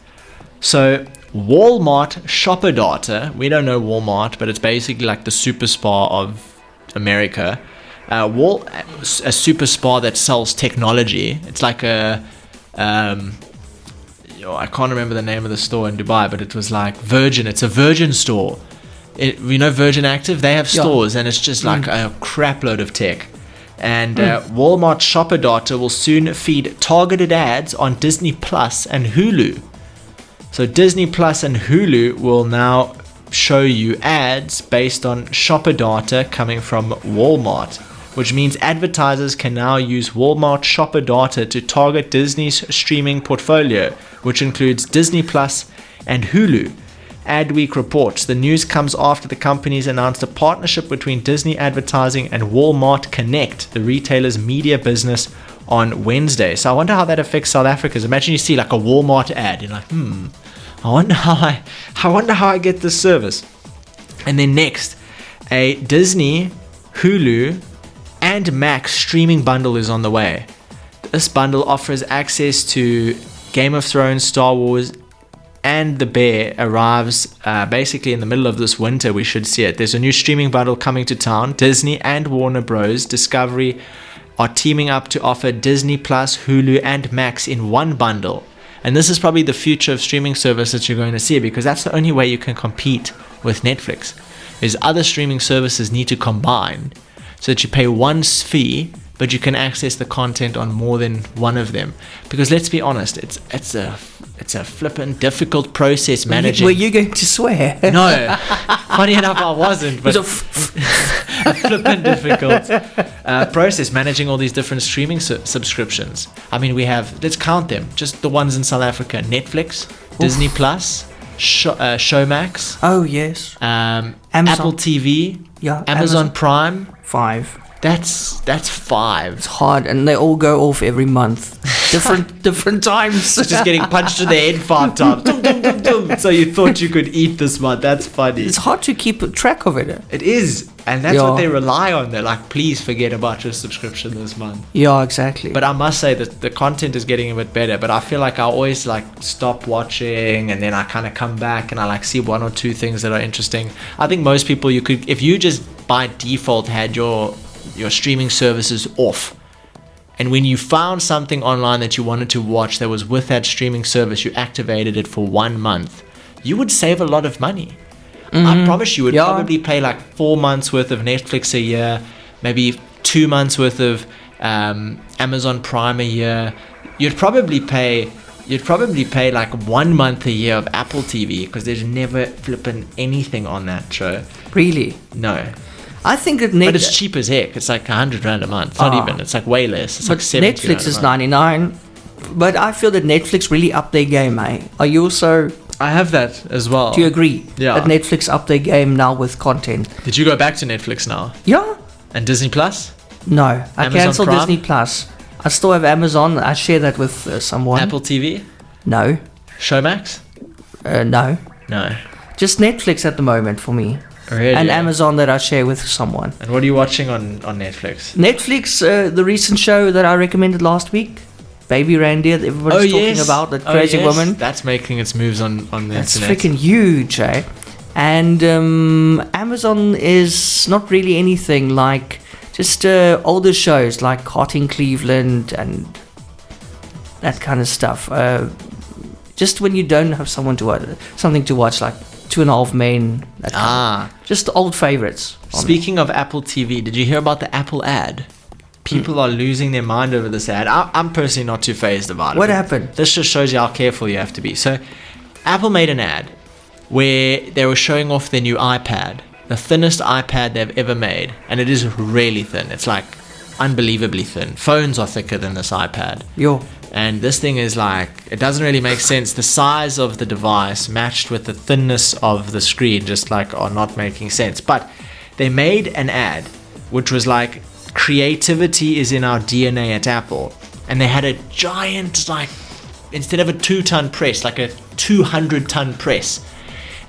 So Walmart shopper data, we don't know Walmart, but it's basically like the super spa of America. A super spa that sells technology. It's like I can't remember the name of the store in Dubai, but it was like Virgin. It's a Virgin store. Virgin Active, they have stores, and it's just like a crap load of tech. And Walmart shopper data will soon feed targeted ads on Disney Plus and Hulu. So Disney Plus and Hulu will now show you ads based on shopper data coming from Walmart, which means advertisers can now use Walmart shopper data to target Disney's streaming portfolio, which includes Disney Plus and Hulu. Adweek reports the news comes after the companies announced a partnership between Disney Advertising and Walmart Connect, the retailer's media business, on Wednesday. So I wonder how that affects South Africans. Imagine you see like a Walmart ad. You're like, I wonder how I get this service. And then next, a Disney, Hulu, and Max streaming bundle is on the way. This bundle offers access to Game of Thrones, Star Wars, and The Bear. Arrives basically in the middle of this winter. We should see it. There's a new streaming bundle coming to town. Disney and Warner Bros. Discovery are teaming up to offer Disney Plus, Hulu, and Max in one bundle. And this is probably the future of streaming services you're going to see, because that's the only way you can compete with Netflix. Is other streaming services need to combine so that you pay one fee, but you can access the content on more than one of them. Because let's be honest, it's a flippin' difficult process managing. Were you going to swear? No, funny enough, I wasn't. But a flippin' difficult process managing all these different streaming subscriptions. I mean, we have, let's count them, just the ones in South Africa: Netflix, Disney Plus, Showmax. Oh yes. Apple TV. Yeah. Amazon Prime. 5. That's 5. It's hard, and they all go off every month. Different times. Just getting punched in the head 5 times. Dum, dum, dum, dum. So you thought you could eat this month. That's funny. It's hard to keep track of it. It is. And that's what they rely on. They're like, please forget about your subscription this month. Yeah, exactly. But I must say that the content is getting a bit better. But I feel like I always like stop watching, and then I kind of come back and I like see 1 or 2 things that are interesting. I think most people, you could, if you just by default had your streaming services off, and when you found something online that you wanted to watch that was with that streaming service, you activated it for 1 month, you would save a lot of money. I promise you would probably pay like 4 months worth of Netflix a year, maybe 2 months worth of Amazon Prime a year. You'd probably pay like 1 month a year of Apple TV, because there's never flipping anything on that show. Really? No. I think that but it's cheap as heck. It's like 100 rand a month. Not even. It's like way less. It's like 70 Netflix is 99. But I feel that Netflix really upped their game, eh? Are you also... I have that as well. Do you agree? Yeah. That Netflix upped their game now with content? Did you go back to Netflix now? Yeah. And Disney Plus? No. I cancelled Prime? Disney Plus. I still have Amazon. I share that with someone. Apple TV? No. Showmax? No. No. Just Netflix at the moment for me. Really? And Amazon that I share with someone. And what are you watching on Netflix? Netflix, the recent show that I recommended last week, Baby Reindeer, that everybody's talking about, that crazy woman. That's making its moves on the internet. It's freaking huge, eh? And Amazon is not really anything like just older shows like Hot in Cleveland and that kind of stuff. Just when you don't have something to watch, like 2.5 Men. Just old favorites. Speaking of Apple TV, did you hear about the Apple ad? People are losing their mind over this ad. I'm personally not too fazed about it. What happened? This just shows you how careful you have to be. So, Apple made an ad where they were showing off their new iPad, the thinnest iPad they've ever made, and it is really thin. It's like unbelievably thin. Phones are thicker than this iPad. Yo. And this thing is like, it doesn't really make sense. The size of the device matched with the thinness of the screen just like are not making sense. But they made an ad which was like, creativity is in our DNA at Apple. And they had a giant, like, instead of a 2-ton press, like a 200-ton press.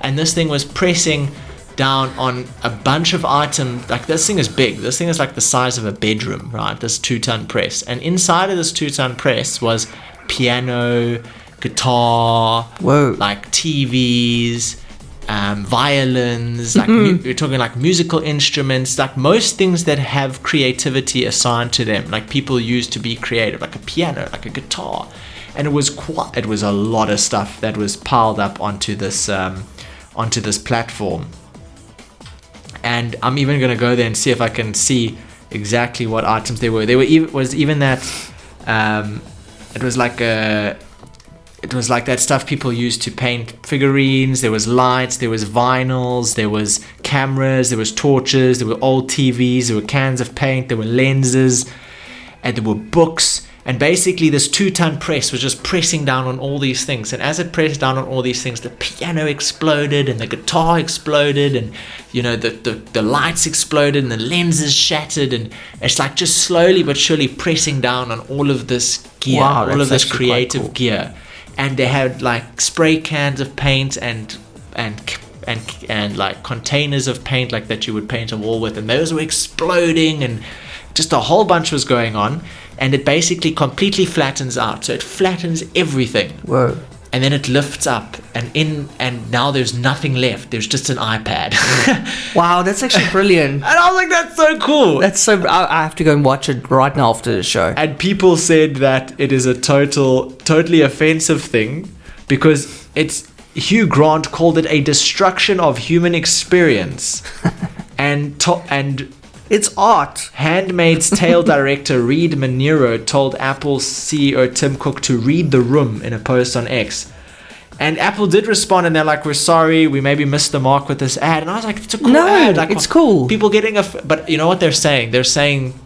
And this thing was pressing down on a bunch of items. Like, this thing is big. This thing is like the size of a bedroom, right? This 2-ton press. And inside of this 2-ton press was piano, guitar, like TVs, violins, like we're talking like musical instruments, like most things that have creativity assigned to them, like people use to be creative, like a piano, like a guitar. And it was a lot of stuff that was piled up onto this platform. And I'm even going to go there and see if I can see exactly what items they were. It was like that stuff people use to paint figurines. There was lights, there was vinyls, there was cameras, there was torches, there were old TVs, there were cans of paint, there were lenses, and there were books, And basically this 2-ton press was just pressing down on all these things. And as it pressed down on all these things, the piano exploded and the guitar exploded and, you know, the lights exploded and the lenses shattered. And it's like just slowly but surely pressing down on all of this gear, all of this creative gear. And they had like spray cans of paint and like containers of paint like that you would paint a wall with. And those were exploding and just a whole bunch was going on. And it basically completely flattens out. So it flattens everything. Whoa. And then it lifts up and now there's nothing left. There's just an iPad. Wow, that's actually brilliant. And I was like, that's so cool. That's so... I have to go and watch it right now after the show. And people said that it is a totally offensive thing because it's... Hugh Grant called it a destruction of human experience. and it's art. Handmaid's Tale director Reed Manero told Apple's CEO Tim Cook to read the room in a post on X. And Apple did respond and they're like, we're sorry, we maybe missed the mark with this ad. And I was like, it's a cool ad. Like, it's cool. People getting but you know what they're saying? They're saying,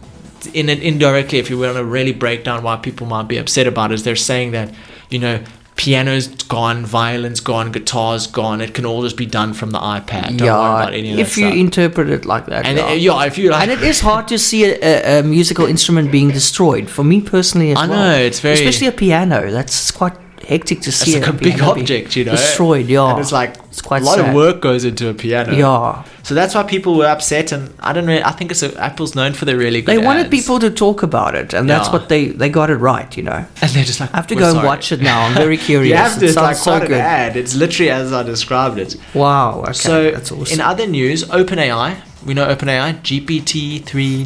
indirectly, if you want to really break down why people might be upset about it, is they're saying that, you know, piano's gone, violin's gone, guitar's gone. It can all just be done from the iPad. Don't worry about any of that if you interpret it like that. And if you like, and it is hard to see a musical instrument being destroyed. For me personally, as well. I know it's very, especially a piano. That's quite hectic to see. It's like a big object, you know, destroyed. Yeah, and it's like it's quite a lot sad. of work goes into a piano. Yeah. So that's why people were upset, and I don't know. I think Apple's known for their really good. They wanted ads. people to talk about it, and that's what they got it right, you know. And they're just like, I have to go and watch it now. I'm very curious. You have to. It It's like so quite good. an ad. It's literally as I described it. Wow. Okay. So that's awesome. in other news, OpenAI. We know OpenAI, GPT-3,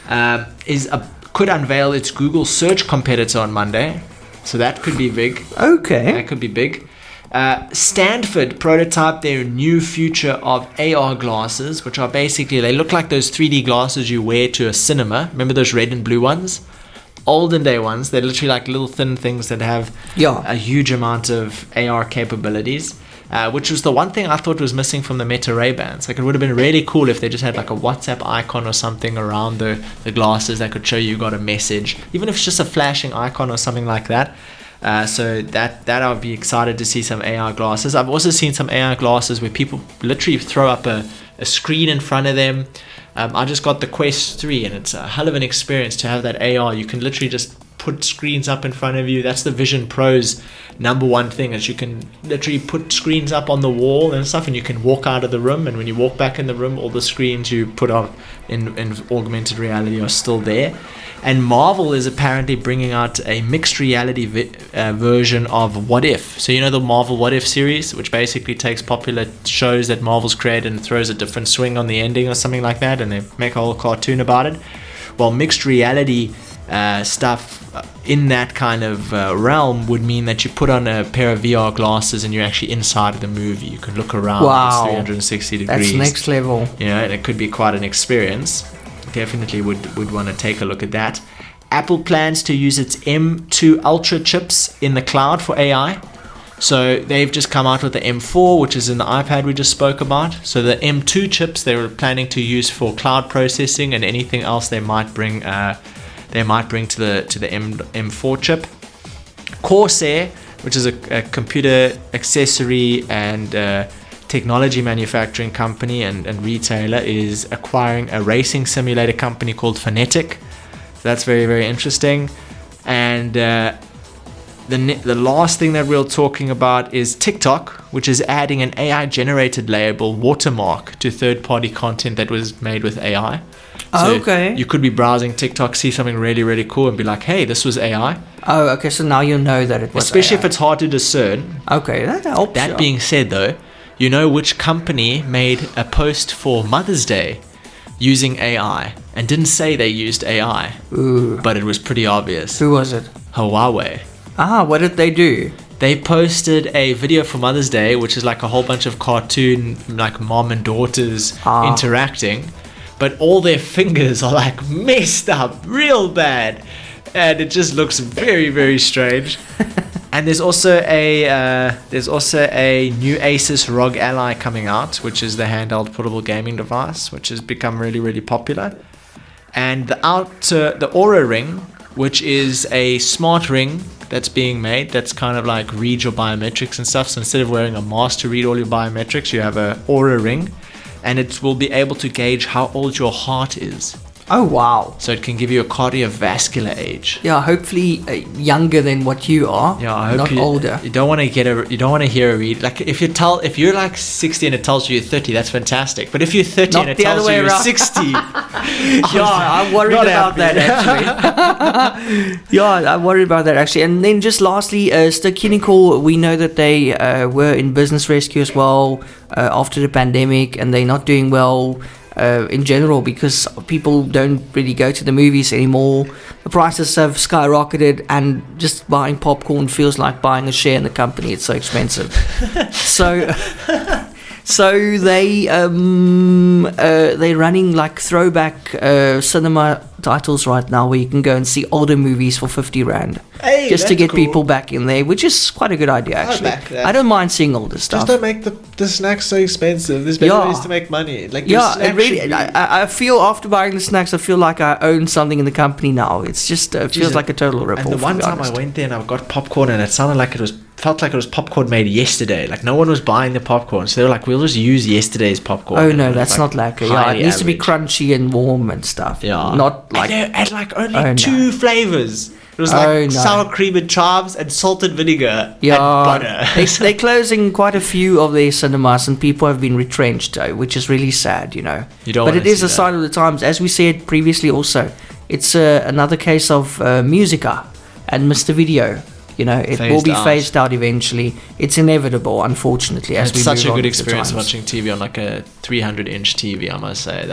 GPT-4, could unveil its Google search competitor on Monday. So that could be big. Okay. That could be big. Stanford prototyped their new future of AR glasses, which are basically, they look like those 3D glasses you wear to a cinema. Remember those red and blue ones? Olden day ones. They're literally like little thin things that have a huge amount of AR capabilities. Which was the one thing I thought was missing from the Meta Ray-Bans. Like, it would have been really cool if they just had like a WhatsApp icon or something around the glasses that could show you got a message, even if it's just a flashing icon or something like that. So that I would be excited to see some AR glasses. I've also seen some AR glasses where people literally throw up a screen in front of them. I just got the Quest 3 and it's a hell of an experience to have that AR. You can literally just put screens up in front of you. That's the Vision Pro's number one thing, is you can literally put screens up on the wall and stuff, and you can walk out of the room, and when you walk back in the room, all the screens you put up in augmented reality are still there. And Marvel is apparently bringing out a mixed reality version of What If. So you know the Marvel What If series, which basically takes popular shows that Marvel's created and throws a different swing on the ending or something like that, and they make a whole cartoon about it. Well, mixed reality stuff in that kind of realm would mean that you put on a pair of VR glasses and you're actually inside of the movie. You can look around. Wow. 360 degrees. That's next level. You know, and it could be quite an experience. Definitely would want to take a look at that. Apple plans to use its M2 Ultra chips in the cloud for AI. So they've just come out with the M4, which is in the iPad we just spoke about. So the M2 chips they were planning to use for cloud processing and anything else they might bring to the M4 chip. Corsair, which is a computer accessory and technology manufacturing company and retailer, is acquiring a racing simulator company called Phonetic. So that's very, very interesting. And the last thing that we're talking about is TikTok, which is adding an AI-generated label watermark to third-party content that was made with AI. So okay. You could be browsing TikTok, see something really, really cool, and be like, hey, this was AI. Oh, okay. So now you know that it was Especially AI. if it's hard to discern. Okay, that helps. That being said, though, you know which company made a post for Mother's Day using AI and didn't say they used AI. Ooh. But it was pretty obvious. Who was it? Huawei. What did they do? They posted a video for Mother's Day, which is like a whole bunch of cartoon, like mom and daughters interacting. But all their fingers are like messed up real bad. And it just looks very, very strange. And there's also a new Asus ROG Ally coming out, which is the handheld portable gaming device, which has become really, really popular. And the Aura Ring which is a smart ring that's being made that's kind of like reads your biometrics and stuff. So instead of wearing a mask to read all your biometrics, you have a Aura ring, and it will be able to gauge how old your heart is. Oh, wow. So it can give you a cardiovascular age. Yeah, hopefully younger than what you are. Yeah, I hope not older. You don't want to hear a read. Like if you're like 60 and it tells you you're 30, that's fantastic. But if you're 30 not and it tells you you're 60, I'm worried about that actually. Yeah, I'm worried about that actually. And then just lastly, Ster-Kinekor, we know that they were in business rescue as well after the pandemic, and they're not doing well. In general, because people don't really go to the movies anymore. The prices have skyrocketed, and just buying popcorn feels like buying a share in the company. It's so expensive. So they're running like throwback cinema titles right now, where you can go and see older movies for 50 rand. Hey, just to get cool. people back in there, which is quite a good idea actually. I don't mind seeing older stuff. Just don't make the snacks so expensive. There's better ways to make money. Like it really. I feel after buying the snacks, I feel like I own something in the company now. It's just feels like a total rip-off. And the one time I went there and I got popcorn, and it sounded like felt like it was popcorn made yesterday. Like no one was buying the popcorn, so they were like, "We'll just use yesterday's popcorn." Oh no, that's not lacquer. Yeah, it needs to be crunchy and warm and stuff. Yeah, not like. And they had like only two flavors. It was like sour cream and chives and salted vinegar and butter. They're closing quite a few of their cinemas, and people have been retrenched, which is really sad, you know. But it is a sign of the times. As we said previously also, it's another case of Musica and Mr. Video. You know, it will be phased out eventually. It's inevitable, unfortunately. As it's such a good experience watching TV on like a 300-inch TV, I must say.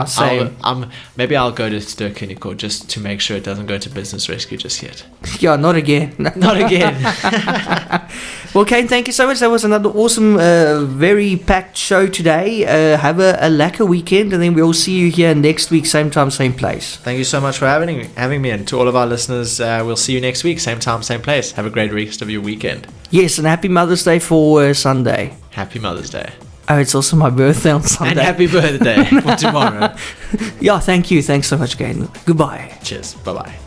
Same. Maybe I'll go to Ster-Kinekor just to make sure it doesn't go to business rescue just yet. Yeah, not again. Not again. Well, Kaine, thank you so much. That was another awesome, very packed show today. Have a lacquer weekend, and then we'll see you here next week, same time, same place. Thank you so much for having me, and to all of our listeners, we'll see you next week, same time, same place. Have a great rest of your weekend. Yes, and happy Mother's Day for Sunday. Happy Mother's Day. Oh, it's also my birthday on Sunday. And happy birthday for tomorrow. Yeah, thank you. Thanks so much, Kaine. Goodbye. Cheers. Bye-bye.